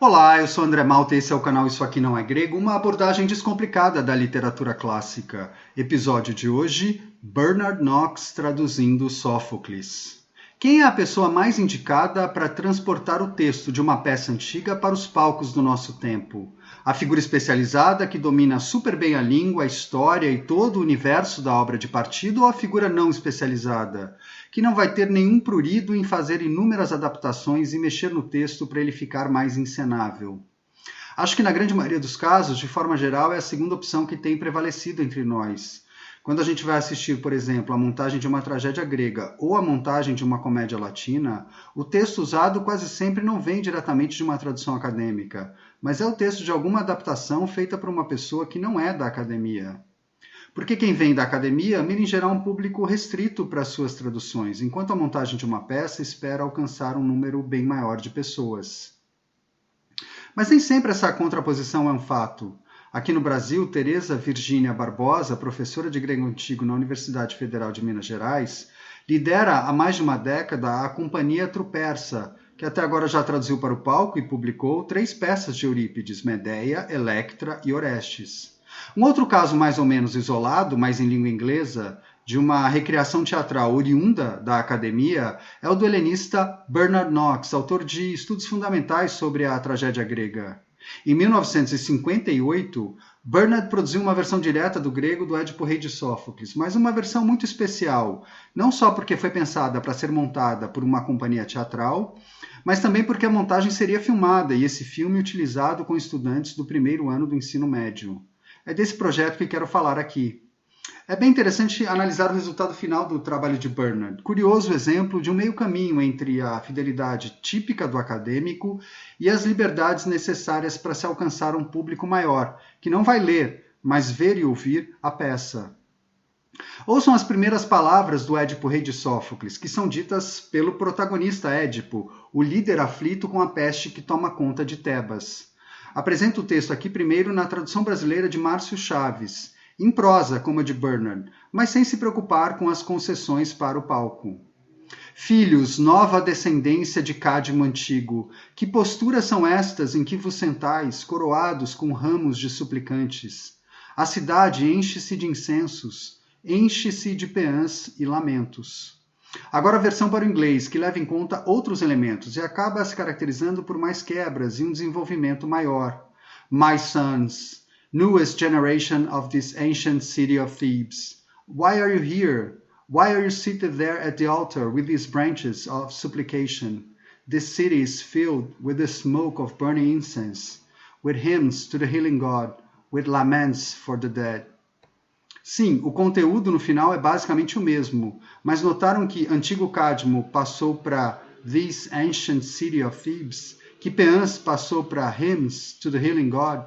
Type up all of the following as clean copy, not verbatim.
Olá, eu sou André Malta e esse é o canal Isso Aqui Não É Grego, uma abordagem descomplicada da literatura clássica. Episódio de hoje, Bernard Knox traduzindo Sófocles. Quem é a pessoa mais indicada para transportar o texto de uma peça antiga para os palcos do nosso tempo? A figura especializada que domina super bem a língua, a história e todo o universo da obra de partido ou a figura não especializada, que não vai ter nenhum prurido em fazer inúmeras adaptações e mexer no texto para ele ficar mais encenável? Acho que na grande maioria dos casos, de forma geral, é a segunda opção que tem prevalecido entre nós. Quando a gente vai assistir, por exemplo, a montagem de uma tragédia grega ou a montagem de uma comédia latina, o texto usado quase sempre não vem diretamente de uma tradução acadêmica, mas é o texto de alguma adaptação feita por uma pessoa que não é da academia. Porque quem vem da academia mira em geral um público restrito para suas traduções, enquanto a montagem de uma peça espera alcançar um número bem maior de pessoas. Mas nem sempre essa contraposição é um fato. Aqui no Brasil, Tereza Virgínia Barbosa, professora de grego antigo na Universidade Federal de Minas Gerais, lidera há mais de uma década a Companhia Trupersa, que até agora já traduziu para o palco e publicou 3 peças de Eurípides, Medeia, Electra e Orestes. Um outro caso mais ou menos isolado, mas em língua inglesa, de uma recriação teatral oriunda da academia, é o do helenista Bernard Knox, autor de estudos fundamentais sobre a tragédia grega. Em 1958, Bernard produziu uma versão direta do grego do Édipo Rei de Sófocles, mas uma versão muito especial, não só porque foi pensada para ser montada por uma companhia teatral, mas também porque a montagem seria filmada e esse filme utilizado com estudantes do primeiro ano do ensino médio. É desse projeto que quero falar aqui. É bem interessante analisar o resultado final do trabalho de Bernard. Curioso exemplo de um meio caminho entre a fidelidade típica do acadêmico e as liberdades necessárias para se alcançar um público maior, que não vai ler, mas ver e ouvir a peça. Ouçam as primeiras palavras do Édipo Rei de Sófocles, que são ditas pelo protagonista Édipo, o líder aflito com a peste que toma conta de Tebas. Apresento o texto aqui primeiro na tradução brasileira de Márcio Chaves, em prosa, como a de Bernard, mas sem se preocupar com as concessões para o palco. Filhos, nova descendência de Cadmo antigo, que posturas são estas em que vos sentais, coroados com ramos de suplicantes? A cidade enche-se de incensos, enche-se de peãs e lamentos. Agora a versão para o inglês, que leva em conta outros elementos e acaba se caracterizando por mais quebras e um desenvolvimento maior. My sons, newest generation of this ancient city of Thebes, why are you here? Why are you seated there at the altar with these branches of supplication? This city is filled with the smoke of burning incense, with hymns to the healing God, with laments for the dead. Sim, o conteúdo no final é basicamente o mesmo, mas notaram que antigo Cadmo passou para This Ancient City of Thebes, que Peãs passou para Hymns to the Healing God?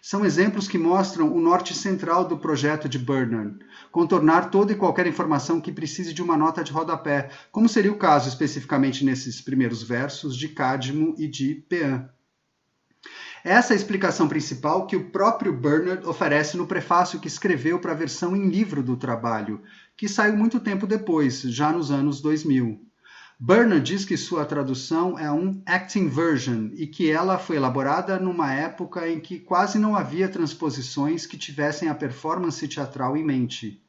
São exemplos que mostram o norte central do projeto de Bernard, contornar toda e qualquer informação que precise de uma nota de rodapé, como seria o caso especificamente nesses primeiros versos de Cadmo e de Peã. Essa é a explicação principal que o próprio Bernard oferece no prefácio que escreveu para a versão em livro do trabalho, que saiu muito tempo depois, já nos anos 2000. Bernard diz que sua tradução é um acting version e que ela foi elaborada numa época em que quase não havia transposições que tivessem a performance teatral em mente.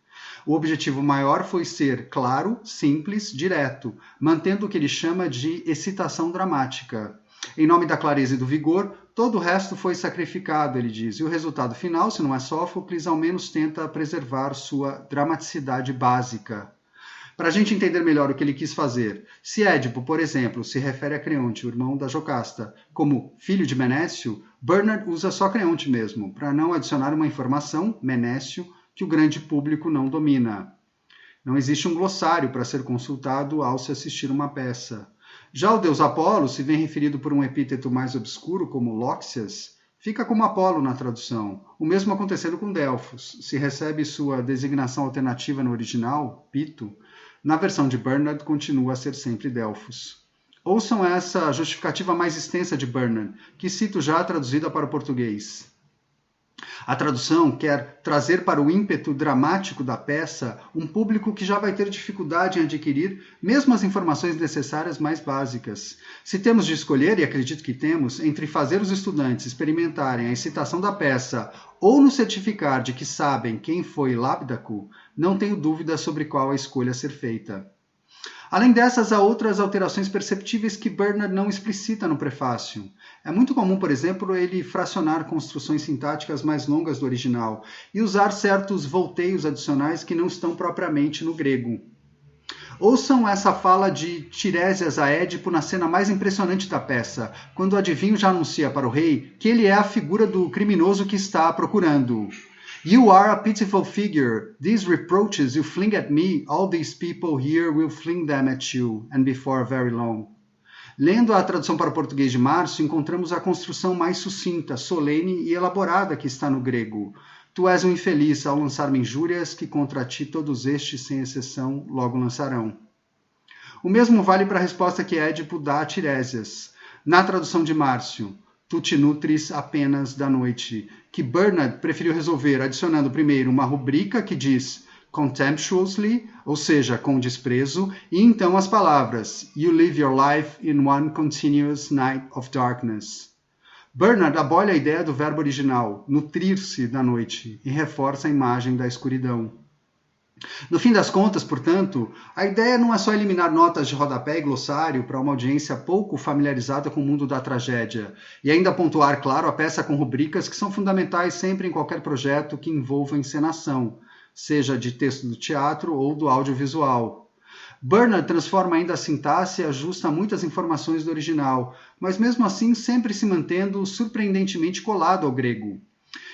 O objetivo maior foi ser claro, simples, direto, mantendo o que ele chama de excitação dramática. Em nome da clareza e do vigor, todo o resto foi sacrificado, ele diz, e o resultado final, se não é Sófocles, ao menos tenta preservar sua dramaticidade básica. Para a gente entender melhor o que ele quis fazer, se Édipo, por exemplo, se refere a Creonte, o irmão da Jocasta, como filho de Menécio, Bernard usa só Creonte mesmo, para não adicionar uma informação, Menécio, que o grande público não domina. Não existe um glossário para ser consultado ao se assistir uma peça. Já o deus Apolo, se vem referido por um epíteto mais obscuro, como Lóxias, fica como Apolo na tradução. O mesmo acontecendo com Delfos. Se recebe sua designação alternativa no original, Pito, na versão de Bernard continua a ser sempre Delfos. Ouçam essa justificativa mais extensa de Bernard, que cito já traduzida para o português. A tradução quer trazer para o ímpeto dramático da peça um público que já vai ter dificuldade em adquirir mesmo as informações necessárias mais básicas. Se temos de escolher, e acredito que temos, entre fazer os estudantes experimentarem a excitação da peça ou nos certificar de que sabem quem foi Labdaco, não tenho dúvida sobre qual a escolha a ser feita. Além dessas, há outras alterações perceptíveis que Bernard não explicita no prefácio. É muito comum, por exemplo, ele fracionar construções sintáticas mais longas do original e usar certos volteios adicionais que não estão propriamente no grego. Ouçam essa fala de Tiresias a Édipo na cena mais impressionante da peça, quando o adivinho já anuncia para o rei que ele é a figura do criminoso que está procurando. You are a pitiful figure. These reproaches you fling at me, all these people here will fling them at you, and before very long. Lendo a tradução para o português de Márcio, encontramos a construção mais sucinta, solene e elaborada que está no grego. Tu és um infeliz ao lançar-me injúrias que contra ti todos estes, sem exceção, logo lançarão. O mesmo vale para a resposta que Édipo dá a Tiresias. Na tradução de Márcio, tu te nutres apenas da noite, que Bernard preferiu resolver adicionando primeiro uma rubrica que diz contemptuously, ou seja, com desprezo, e então as palavras You live your life in one continuous night of darkness. Bernard abole a ideia do verbo original, nutrir-se da noite, e reforça a imagem da escuridão. No fim das contas, portanto, a ideia não é só eliminar notas de rodapé e glossário para uma audiência pouco familiarizada com o mundo da tragédia, e ainda pontuar, claro, a peça com rubricas que são fundamentais sempre em qualquer projeto que envolva encenação, seja de texto do teatro ou do audiovisual. Bernard transforma ainda a sintaxe e ajusta muitas informações do original, mas mesmo assim sempre se mantendo surpreendentemente colado ao grego.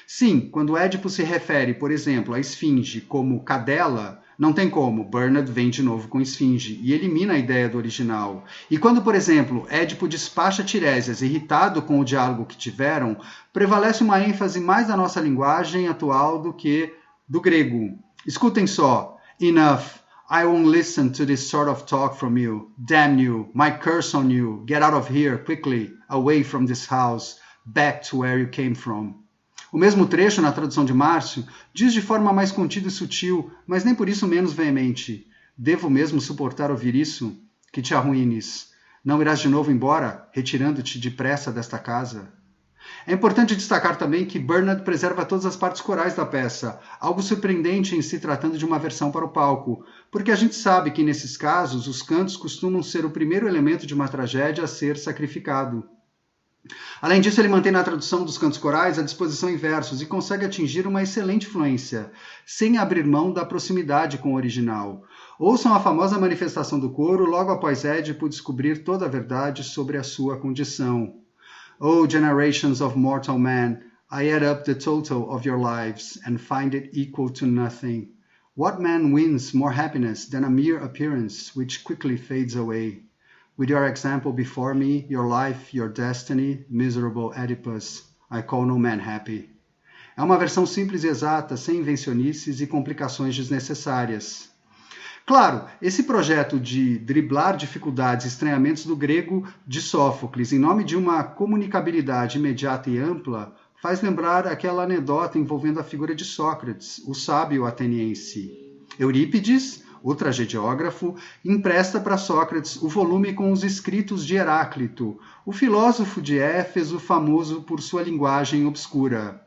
Sim, quando Édipo se refere, por exemplo, à esfinge como cadela, não tem como, Bernard vem de novo com esfinge e elimina a ideia do original. E quando, por exemplo, Édipo despacha Tiresias irritado com o diálogo que tiveram, prevalece uma ênfase mais da nossa linguagem atual do que do grego. Escutem só. Enough. I won't listen to this sort of talk from you. Damn you. My curse on you. Get out of here, quickly. Away from this house. Back to where you came from. O mesmo trecho, na tradução de Márcio, diz de forma mais contida e sutil, mas nem por isso menos veemente. Devo mesmo suportar ouvir isso? Que te arruínes. Não irás de novo embora, retirando-te depressa desta casa? É importante destacar também que Bernard preserva todas as partes corais da peça, algo surpreendente em se tratando de uma versão para o palco, porque a gente sabe que, nesses casos, os cantos costumam ser o primeiro elemento de uma tragédia a ser sacrificado. Além disso, ele mantém na tradução dos cantos corais a disposição em versos e consegue atingir uma excelente fluência, sem abrir mão da proximidade com o original. Ouçam a famosa manifestação do coro logo após Édipo descobrir toda a verdade sobre a sua condição. O generations of mortal men, I add up the total of your lives and find it equal to nothing. What man wins more happiness than a mere appearance which quickly fades away? With your example before me, your life, your destiny, miserable Oedipus, I call no man happy. É uma versão simples e exata, sem invencionices e complicações desnecessárias. Claro, esse projeto de driblar dificuldades e estranhamentos do grego de Sófocles em nome de uma comunicabilidade imediata e ampla faz lembrar aquela anedota envolvendo a figura de Sócrates, o sábio ateniense. Eurípides, o tragediógrafo, empresta para Sócrates o volume com os escritos de Heráclito, o filósofo de Éfeso famoso por sua linguagem obscura.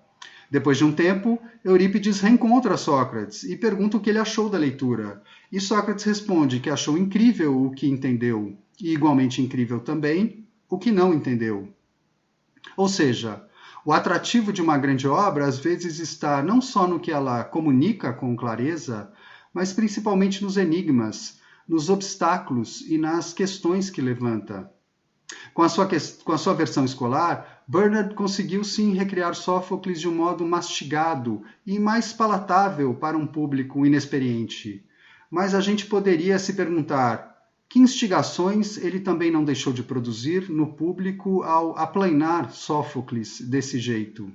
Depois de um tempo, Eurípides reencontra Sócrates e pergunta o que ele achou da leitura. E Sócrates responde que achou incrível o que entendeu, e igualmente incrível também o que não entendeu. Ou seja, o atrativo de uma grande obra às vezes está não só no que ela comunica com clareza, mas principalmente nos enigmas, nos obstáculos e nas questões que levanta. Com a sua versão escolar, Bernard conseguiu sim recriar Sófocles de um modo mastigado e mais palatável para um público inexperiente. Mas a gente poderia se perguntar, que instigações ele também não deixou de produzir no público ao aplainar Sófocles desse jeito?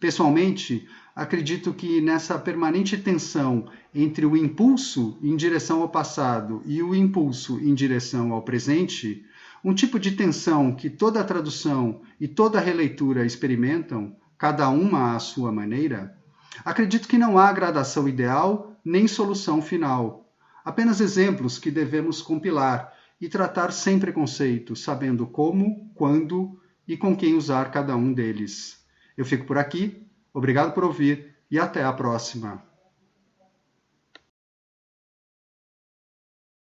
Pessoalmente, acredito que nessa permanente tensão entre o impulso em direção ao passado e o impulso em direção ao presente, um tipo de tensão que toda a tradução e toda a releitura experimentam, cada uma à sua maneira? Acredito que não há gradação ideal nem solução final. Apenas exemplos que devemos compilar e tratar sem preconceito, sabendo como, quando e com quem usar cada um deles. Eu fico por aqui, obrigado por ouvir e até a próxima.